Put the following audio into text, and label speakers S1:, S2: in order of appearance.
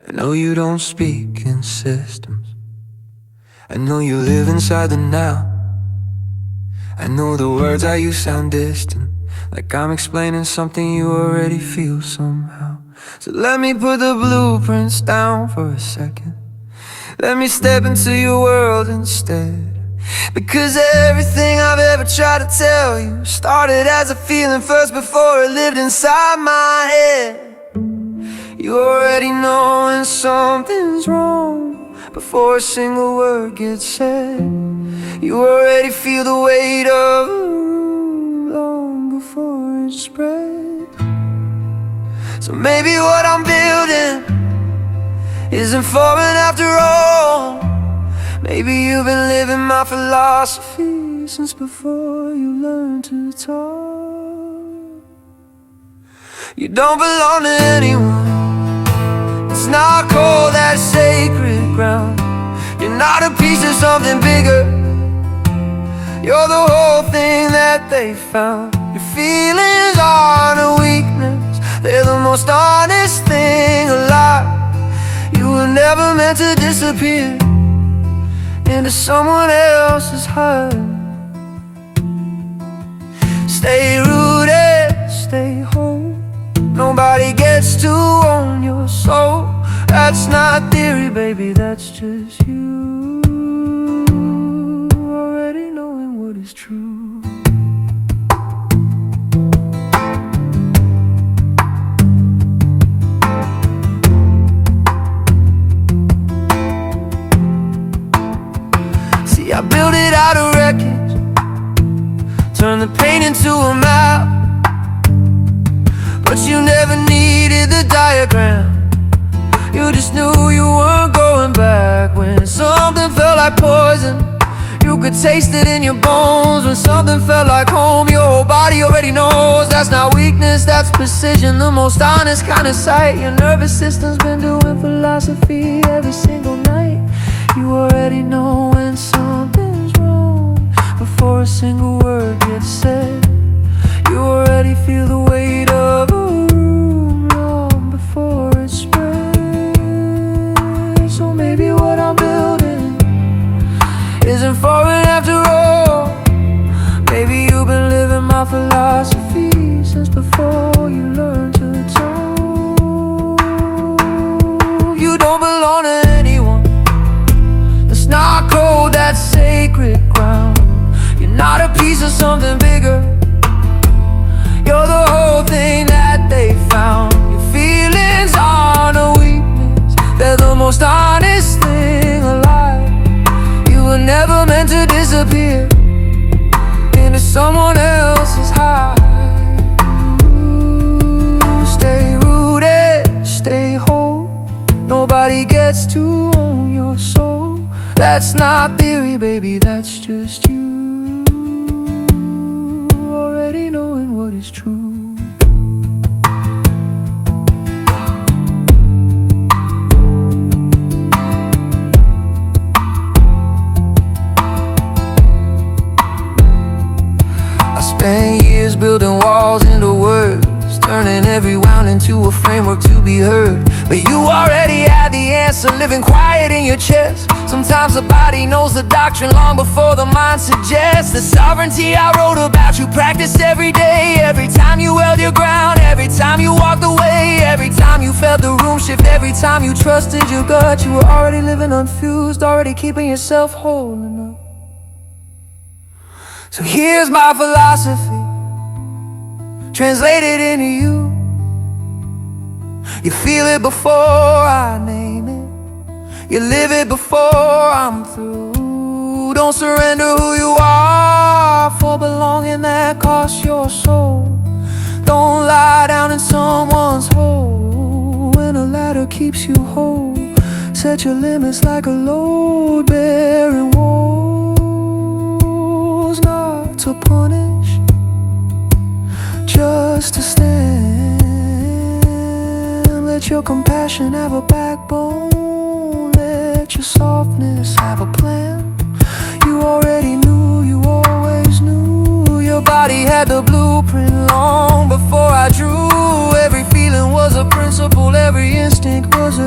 S1: I know you don't speak in systems. I know you live inside the now. I know the words I use sound distant, like I'm explaining something you already feel somehow. So let me put the blueprints down for a second. Let me step into your world instead. Because everything I've ever tried to tell you started as a feeling first before it lived inside my head. You already know when something's wrong before a single word gets said. You already feel the weight of a room long before it spread. So maybe what I'm building isn't foreign after all. Maybe you've been living my philosophy since before you learned to talk. You don't belong to anyone. It's not cold, that sacred ground. You're not a piece of something bigger. You're the whole thing that they found. Your feelings aren't a weakness, they're the most honest thing alive. You were never meant to disappear into someone else's heart. Stay rooted, stay whole. Nobody gets to own your soul. That's not theory, baby, that's just you already knowing what is true. See, I built it out of wreckage, turned the pain into a map. But you never needed the diagram. You just knew you weren't going back. When something felt like poison, you could taste it in your bones. When something felt like home, your whole body already knows. That's not weakness, that's precision, the most honest kind of sight. Your nervous system's been doing philosophy every single night. You already know when something's wrong before a single word gets said. You already feel the weight of a room long before it spreads. So maybe what I'm building isn't foreign after all. Maybe you've been living my philosophy since before you learned to talk. You don't belong to anyone. It's not cold, that's sacred ground. You're not a piece of something bigger. You're the whole thing that they found. Your feelings aren't a weakness, they're the most honest thing alive. You were never meant to disappear into someone else's high. Stay rooted, stay whole. Nobody gets to own your soul. That's not theory, baby, that's just you already knowing what is true. I spent years building walls into words, turning every wound into a framework to be heard. But you already had the answer, living quiet in your chest. Sometimes the body knows the doctrine long before the mind suggests. The sovereignty I wrote about you practiced every day. Every time you held your ground, every time you walked away, every time you felt the room shift, every time you trusted your gut. You were already living unfused, already keeping yourself whole enough. So here's my philosophy, translated into you. You feel it before I name it. You live it before I'm through. Don't surrender who you are for belonging that costs your soul. Don't lie down in someone's hole when a ladder keeps you whole. Set your limits like a load-bearing walls, not to punish, just to stand. Let your compassion have a backbone. Let your softness have a plan. You already knew, you always knew. Your body had the blueprint long before I drew. Every feeling was a principle, every instinct was